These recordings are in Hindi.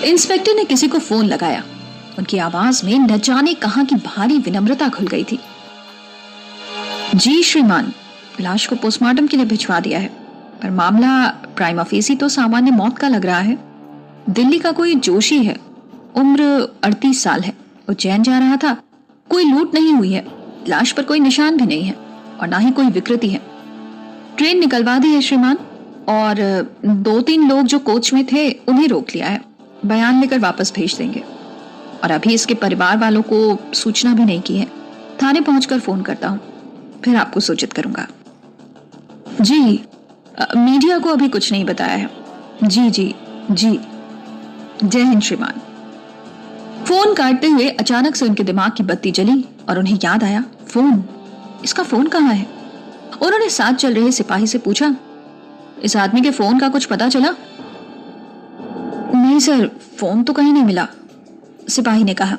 इंस्पेक्टर ने किसी को फोन लगाया। उनकी आवाज में न जाने कहां की भारी विनम्रता खुल गई थी। जी श्रीमान, लाश को पोस्टमार्टम के लिए भिजवा दिया है, पर मामला प्राइमा फेसी तो सामान्य मौत का लग रहा है। दिल्ली का कोई जोशी है, उम्र 38 साल है, उज्जैन जा रहा था। कोई लूट नहीं हुई है, लाश पर कोई निशान भी नहीं है और ना ही कोई विकृति है। ट्रेन निकलवा दी है श्रीमान, और 2-3 लोग जो कोच में थे उन्हें रोक लिया है। बयान लेकर वापस भेज देंगे। और अभी इसके परिवार वालों को सूचना भी नहीं की है। थाने पहुंचकर फोन करता हूं, फिर आपको सूचित करूंगा। जी, मीडिया को अभी कुछ नहीं बताया है। जी जी जी, जय हिंद श्रीमान। फोन काटते हुए अचानक से उनके दिमाग की बत्ती जली और उन्हें याद आया, फोन, इसका फोन कहाँ है। उन्होंने साथ चल रहे सिपाही से पूछा, इस आदमी के फोन का कुछ पता चला? नहीं सर, फोन तो कहीं नहीं मिला, सिपाही ने कहा।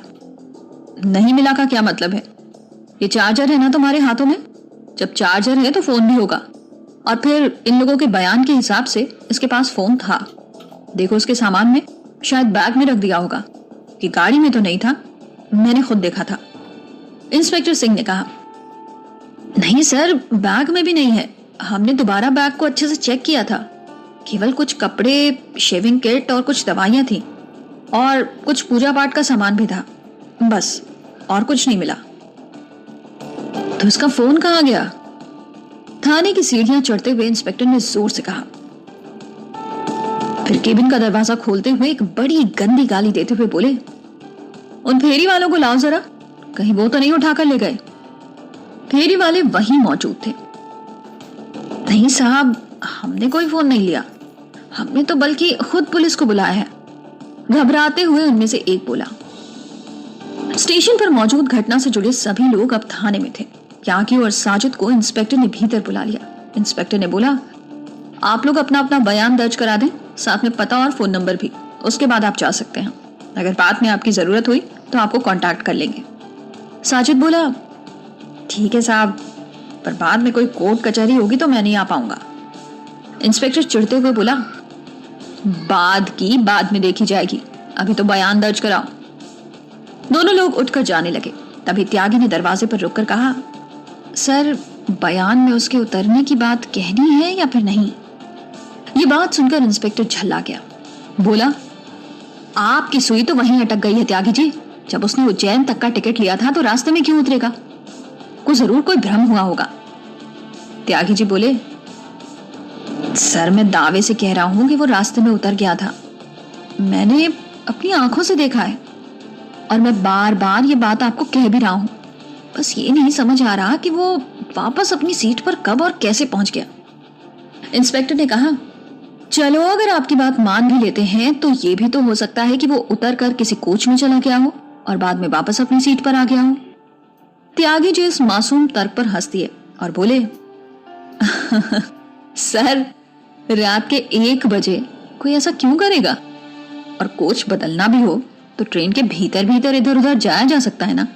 नहीं मिला का क्या मतलब है? ये चार्जर है ना तुम्हारे हाथों में, जब चार्जर है तो फोन भी होगा। और फिर इन लोगों के बयान के हिसाब से इसके पास फोन था। देखो उसके सामान में, शायद बैग में रख दिया होगा, कि गाड़ी में तो नहीं था, मैंने खुद देखा था। इंस्पेक्टर सिंह ने कहा, नहीं सर, बैग में भी नहीं है। हमने दोबारा बैग को अच्छे से चेक किया था, केवल कुछ कपड़े, शेविंग किट और कुछ दवाइयां थी, और कुछ पूजा पाठ का सामान भी था, बस, और कुछ नहीं मिला। तो इसका फोन कहाँ गया? थाने की सीढ़ियां चढ़ते हुए इंस्पेक्टर ने जोर से कहा। फिर केबिन का दरवाजा खोलते हुए एक बड़ी गंदी गाली देते हुए बोले, उन फेरी वालों को लाओ जरा, कहीं वो तो नहीं उठाकर ले गए। फेरी वाले वहीं मौजूद थे। नहीं साहब, हमने कोई फोन नहीं लिया, हमने तो बल्कि खुद पुलिस को बुलाया है, घबराते हुए उनमें से एक बोला। स्टेशन पर मौजूद घटना से जुड़े सभी लोग अब थाने में थे। त्यागी और साजिद को इंस्पेक्टर ने भीतर बुला लिया। इंस्पेक्टर ने बोला, आप लोग अपना अपना बयान दर्ज करा दें, साथ में पता और फोन नंबर भी, उसके बाद आप जा सकते हैं। अगर बाद में आपकी जरूरत हुई तो आपको कांटेक्ट कर लेंगे। साजिद बोला, ठीक है साहब, पर बाद में कोई कोर्ट कचहरी होगी तो मैं नहीं आ पाऊंगा। इंस्पेक्टर चिढ़ते हुए बोला, बाद की बाद में देखी जाएगी, अभी तो बयान दर्ज कराओ। दोनों लोग उठकर जाने लगे। तभी त्यागी ने दरवाजे पर रुककर कहा, सर, बयान में उसके उतरने की बात कहनी है या फिर नहीं? ये बात सुनकर इंस्पेक्टर झल्ला गया। बोला, आपकी सुई तो वहीं अटक गई है त्यागी जी। जब उसने उज्जैन तक का टिकट लिया था तो रास्ते में क्यों उतरेगा? को जरूर कोई भ्रम हुआ होगा। त्यागी जी बोले, सर, मैं दावे से कह रहा हूं कि वो रास्ते में उतर गया था। मैंने अपनी आंखों से देखा है, और मैं बार बार ये बात आपको कह भी रहा हूं। बस ये नहीं समझ आ रहा कि वो वापस अपनी सीट पर कब और कैसे पहुंच गया। इंस्पेक्टर ने कहा, चलो अगर आपकी बात मान भी लेते हैं तो ये भी तो हो सकता है कि वो उतर कर किसी कोच में चला गया हो और बाद में वापस अपनी सीट पर आ गया हो। त्यागी जी इस मासूम तर्क पर हंस दिए और बोले, सर, रात के 1 बजे कोई ऐसा क्यों करेगा? और कोच बदलना भी हो तो ट्रेन के भीतर भीतर इधर उधर जाया जा सकता है ना,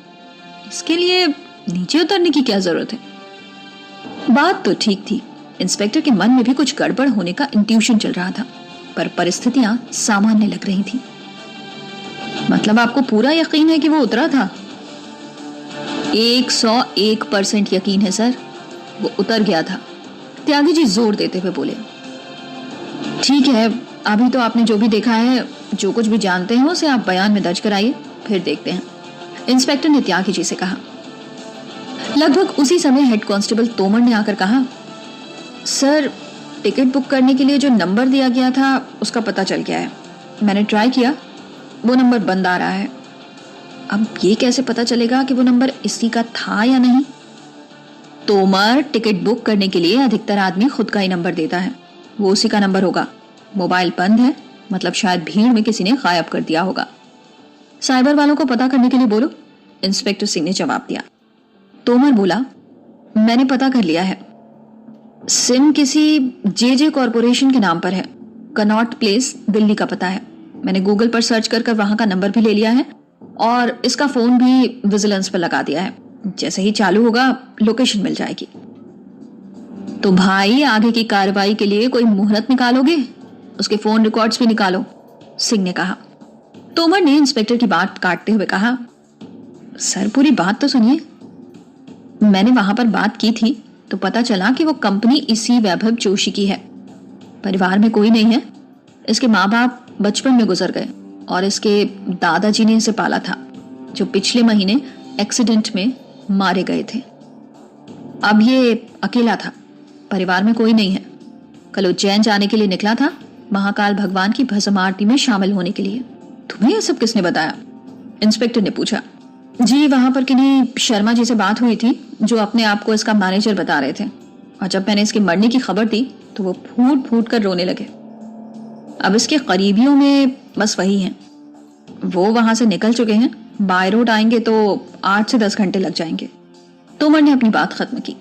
इसके लिए नीचे उतरने की क्या जरूरत है? बात तो ठीक थी। इंस्पेक्टर के मन में भी कुछ गड़बड़ होने का इंट्यूशन चल रहा था, पर परिस्थितियां सामान्य लग रही थी। मतलब आपको पूरा यकीन है कि वो उतरा था? 101% यकीन है सर, वो उतर गया था, त्यागी जी जोर देते हुए बोले। ठीक है, अभी तो आपने जो भी देखा है, जो कुछ भी जानते हैं, उसे आप बयान में दर्ज कराइए, फिर देखते हैं, इंस्पेक्टर ने त्यागी जी से कहा। लगभग उसी समय हेड कांस्टेबल तोमर ने आकर कहा, सर, टिकट बुक करने के लिए जो नंबर दिया गया था उसका पता चल गया है। मैंने ट्राई किया, वो नंबर बंद आ रहा है। अब ये कैसे पता चलेगा कि वो नंबर इसी का था या नहीं? तोमर, टिकट बुक करने के लिए अधिकतर आदमी खुद का ही नंबर देता है, वो उसी का नंबर होगा। मोबाइल बंद है, मतलब शायद भीड़ में किसी ने गायब कर दिया होगा। साइबर वालों को पता करने के लिए बोलो, इंस्पेक्टर सिंह ने जवाब दिया। तोमर बोला, मैंने पता कर लिया है, सिम किसी जेजे कॉरपोरेशन के नाम पर है, कनॉट प्लेस, दिल्ली का पता है। मैंने गूगल पर सर्च कर वहां का नंबर भी ले लिया है और इसका फोन भी विजिलेंस पर लगा दिया है। जैसे ही चालू होगा लोकेशन मिल जाएगी। तो भाई, आगे की कार्रवाई के लिए कोई मुहूर्त निकालोगे? उसके फोन रिकॉर्ड्स भी निकालो, सिंह ने कहा। तोमर ने इंस्पेक्टर की बात काटते हुए कहा, सर पूरी बात तो सुनिए। मैंने वहां पर बात की थी तो पता चला कि वो कंपनी इसी वैभव जोशी की है। परिवार में कोई नहीं है। इसके माँ बाप बचपन में गुजर गए और इसके दादाजी ने इसे पाला था, जो पिछले महीने एक्सीडेंट में मारे गए थे। अब ये अकेला था, परिवार में कोई नहीं है। कल उज्जैन जाने के लिए निकला था, महाकाल भगवान की भस्म आरती में शामिल होने के लिए। तुम्हें यह सब किसने बताया? इंस्पेक्टर ने पूछा। जी, वहां पर किन्हीं शर्मा जी से बात हुई थी, जो अपने आप को इसका मैनेजर बता रहे थे, और जब मैंने इसके मरने की खबर दी तो वो फूट फूट कर रोने लगे। अब इसके करीबियों में बस वही हैं। वो वहां से निकल चुके हैं, बाय रोड आएंगे तो 8 से 10 घंटे लग जाएंगे। तोमर ने अपनी बात खत्म की।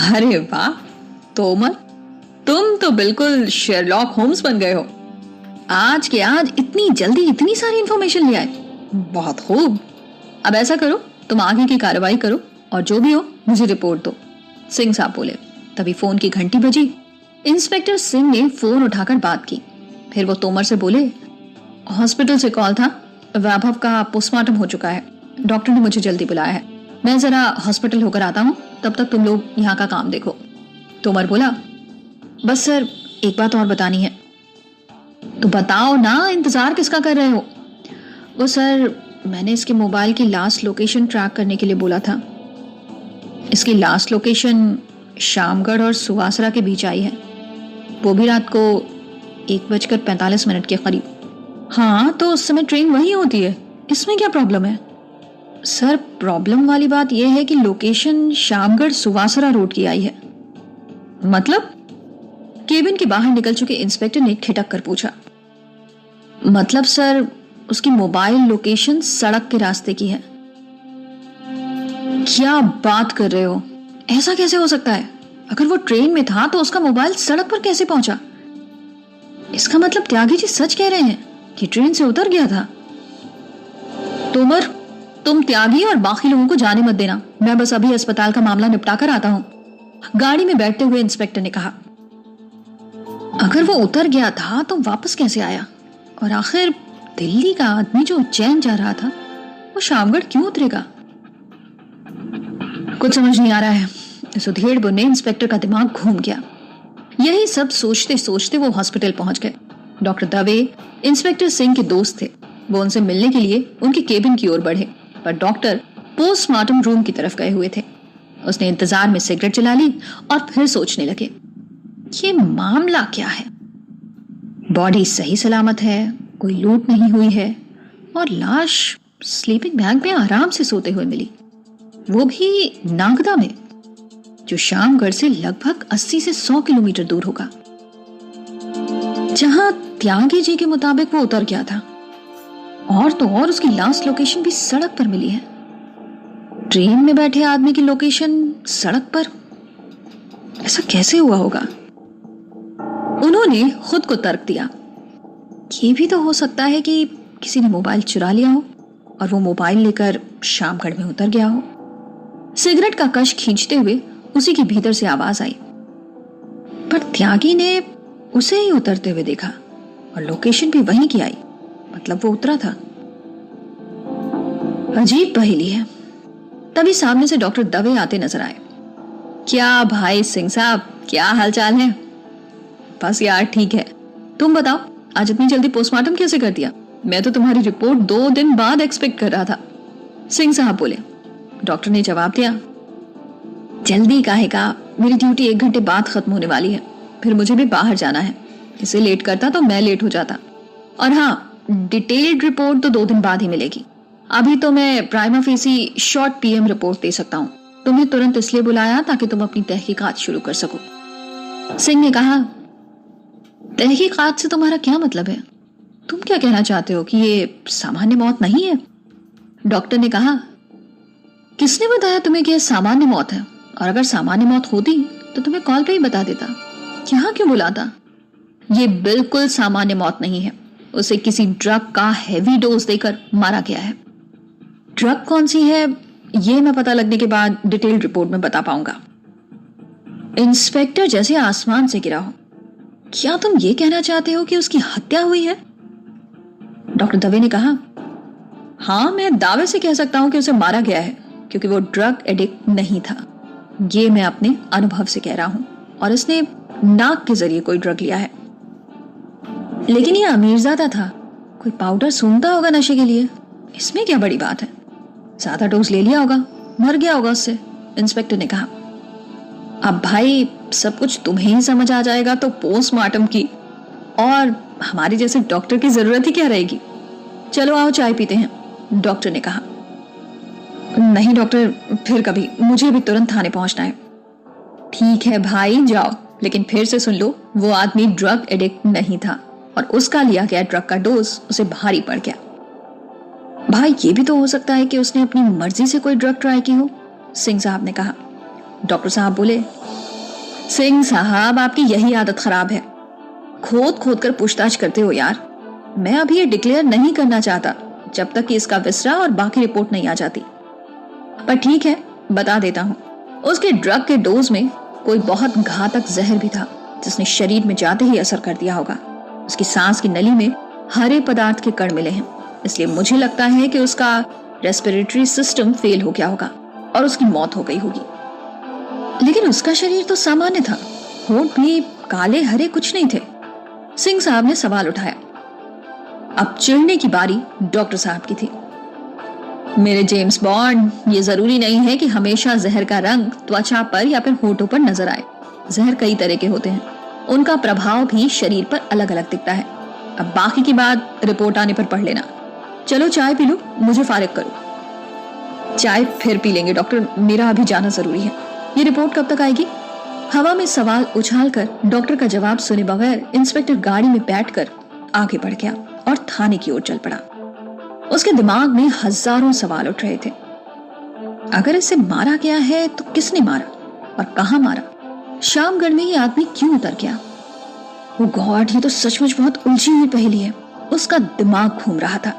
अरे वाह तोमर, तुम तो बिल्कुल शेरलॉक होम्स बन गए हो। आज के आज इतनी जल्दी इतनी सारी इंफॉर्मेशन ले आए, बहुत खूब। अब ऐसा करो, तुम आगे की कार्रवाई करो और जो भी हो मुझे रिपोर्ट दो, सिंह साहब बोले। तभी फोन की घंटी बजी। इंस्पेक्टर सिंह ने फोन उठाकर बात की। फिर वो तोमर से बोले, हॉस्पिटल से कॉल था, वैभव का पोस्टमार्टम हो चुका है, डॉक्टर ने मुझे जल्दी बुलाया है। मैं जरा हॉस्पिटल होकर आता हूँ, तब तक तुम लोग यहाँ का काम देखो। तोमर बोला, बस सर एक बात और बतानी है। तो बताओ ना, इंतजार किसका कर रहे हो? वो सर, मैंने इसके मोबाइल की लास्ट लोकेशन ट्रैक करने के लिए बोला था। इसकी लास्ट लोकेशन शामगढ़ और सुवासरा के बीच आई है, वो भी रात को 1:45 के करीब। हाँ, तो उस समय ट्रेन वही होती है, इसमें क्या प्रॉब्लम है? सर प्रॉब्लम वाली बात यह है कि लोकेशन शामगढ़ सुवासरा रोड की आई है। मतलब? केबिन के बाहर निकल चुके इंस्पेक्टर ने ठिठक कर पूछा। मतलब सर, उसकी मोबाइल लोकेशन सड़क के रास्ते की है। क्या बात कर रहे हो? ऐसा कैसे हो सकता है? अगर वो ट्रेन में था तो उसका मोबाइल सड़क पर कैसे पहुंचा? इसका मतलब त्यागी जी सच कह रहे हैं कि ट्रेन से उतर गया था। तोमर, तुम त्यागी और बाकी लोगों को जाने मत देना, मैं बस अभी अस्पताल का मामला निपटा कर आता हूं, गाड़ी में बैठते हुए इंस्पेक्टर ने कहा। अगर वो उतर गया था तो वापस कैसे आया? और आखिर दिल्ली का आदमी जो उज्जैन जा रहा था, वो शामगढ़ क्यों उतरेगा? कुछ समझ नहीं आ रहा है। इस उधेड़ ने इंस्पेक्टर का दिमाग घूम गया। यही सब सोचते सोचते वो हॉस्पिटल पहुंच गए। डॉक्टर दवे इंस्पेक्टर सिंह के दोस्त थे। वो उनसे मिलने के लिए उनके केबिन की ओर बढ़े, पर डॉक्टर पोस्टमार्टम रूम की तरफ गए हुए थे। उसने इंतजार में सिगरेट जला ली और फिर सोचने लगे, ये मामला क्या है? बॉडी सही सलामत है, कोई लूट नहीं हुई है, और लाश स्लीपिंग बैग में आराम से सोते हुए मिली, वो भी नागदा में, जो शामगढ़ से लगभग 80 से 100 किलोमीटर दूर होगा, जहां त्यागी जी के मुताबिक वो उतर गया था। और तो और उसकी लास्ट लोकेशन भी सड़क पर मिली है। ट्रेन में बैठे आदमी की लोकेशन सड़क पर, ऐसा कैसे हुआ होगा? उन्होंने खुद को तर्क दिया, ये भी तो हो सकता है कि किसी ने मोबाइल चुरा लिया हो और वो मोबाइल लेकर शामगढ़ में उतर गया हो। सिगरेट का कश खींचते हुए उसी के भीतर से आवाज आई, पर त्यागी ने उसे ही उतरते हुए देखा और लोकेशन भी वहीं की आई, मतलब वो उतरा था। अजीब पहेली है। तभी सामने से डॉक्टर दवे आते नजर आए। क्या भाई सिंह साहब, क्या हालचाल है? बस यार ठीक है, तुम बताओ आज इतनी जल्दी पोस्टमार्टम कैसे कर दिया? मैं तो तुम्हारी रिपोर्ट 2 दिन बाद एक्सपेक्ट कर रहा था, सिंह साहब बोले। डॉक्टर ने जवाब दिया, जल्दी काहे का, मेरी ड्यूटी 1 घंटे बाद खत्म होने वाली है, फिर मुझे भी बाहर जाना है। इसे लेट करता तो मैं लेट हो जाता। और हाँ, डिटेल्ड रिपोर्ट तो 2 दिन बाद ही मिलेगी। अभी तो मैं prima facie short PM report दे सकता हूँ। तुम्हें तुरंत इसलिए बुलाया ताकि तुम अपनी तहकीकात शुरू कर सको। सिंह ने कहा, तहकीकात से तुम्हारा क्या मतलब है? तुम क्या कहना चाहते हो कि ये सामान्य मौत नहीं है? डॉक्टर ने कहा, किसने बताया तुम्हें कि यह सामान्य मौत है? और अगर सामान्य मौत होती तो तुम्हें कॉल पे ही बता देता, यहाँ क्यों बुलाता? ये बिल्कुल सामान्य मौत नहीं है। उसे किसी ड्रग का हेवी डोज देकर मारा गया है। ड्रग कौन सी है ये मैं पता लगने के बाद डिटेल्ड रिपोर्ट में बता पाऊंगा। इंस्पेक्टर जैसे आसमान से गिरा हो। क्या तुम ये कहना चाहते हो कि उसकी हत्या हुई है? डॉक्टर दवे ने कहा, हाँ, मैं दावे से कह सकता हूं कि उसे मारा गया है क्योंकि वो ड्रग एडिक्ट नहीं था। ये मैं अपने अनुभव से कह रहा हूं, और इसने नाक के जरिए कोई ड्रग लिया है। लेकिन ये अमीरजादा था, कोई पाउडर सूंघता होगा नशे के लिए, इसमें क्या बड़ी बात है। ज्यादा डोज ले लिया होगा, मर गया होगा उससे, इंस्पेक्टर ने कहा। अब भाई सब कुछ तुम्हें ही समझ आ जाएगा तो पोस्टमार्टम की और हमारी जैसे डॉक्टर की जरूरत ही क्या रहेगी। चलो आओ चाय पीते हैं, डॉक्टर ने कहा। नहीं डॉक्टर, फिर कभी, मुझे भी तुरंत थाने पहुंचना है। ठीक है भाई जाओ, लेकिन फिर से सुन लो, वो आदमी ड्रग एडिक्ट नहीं था और उसका लिया गया ड्रग का डोज उसे भारी पड़ गया। भाई ये भी तो हो सकता है कि उसने अपनी मर्जी से कोई ड्रग ट्राई की हो, सिंह साहब ने कहा। डॉक्टर साहब बोले, सिंह साहब आपकी यही आदत खराब है, खोद खोद कर पूछताछ करते हो यार। मैं अभी ये डिक्लेयर नहीं करना चाहता जब तक कि इसका विसरा और बाकी रिपोर्ट नहीं आ जाती, पर ठीक है बता देता हूँ। उसके ड्रग के डोज में कोई बहुत घातक जहर भी था जिसने शरीर में जाते ही असर कर दिया होगा। उसकी सांस की नली में हरे पदार्थ के कण मिले हैं, इसलिए मुझे लगता है कि उसका रेस्पिरेटरी सिस्टम फेल हो गया होगा और उसकी मौत हो गई होगी। लेकिन उसका शरीर तो सामान्य था, होंठ भी काले हरे कुछ नहीं थे। सिंह साहब ने सवाल उठाया। अब चिढ़ने की बारी डॉक्टर साहब की थी। मेरे जेम्स बॉन्ड, ये जरूरी नहीं है कि हमेशा जहर का रंग त्वचा पर या फिर होठों पर नजर आए। जहर कई तरह के होते हैं, उनका प्रभाव भी शरीर पर अलग अलग दिखता है। अब बाकी की बात रिपोर्ट आने पर पढ़ लेना। चलो चाय पी लो, मुझे फारिग करो। चाय फिर पी लेंगे डॉक्टर, मेरा अभी जाना जरूरी है। ये रिपोर्ट कब तक आएगी? हवा में सवाल उछालकर डॉक्टर का जवाब सुने बगैर इंस्पेक्टर गाड़ी में बैठकर आगे बढ़ गया और थाने की ओर चल पड़ा। उसके दिमाग में हजारों सवाल उठ रहे थे। अगर इसे मारा गया है तो किसने मारा और कहां मारा? शामगढ़ में ये आदमी क्यों उतर गया? ओ गॉड, ये तो सचमुच बहुत उलझी हुई पहेली है। उसका दिमाग घूम रहा था।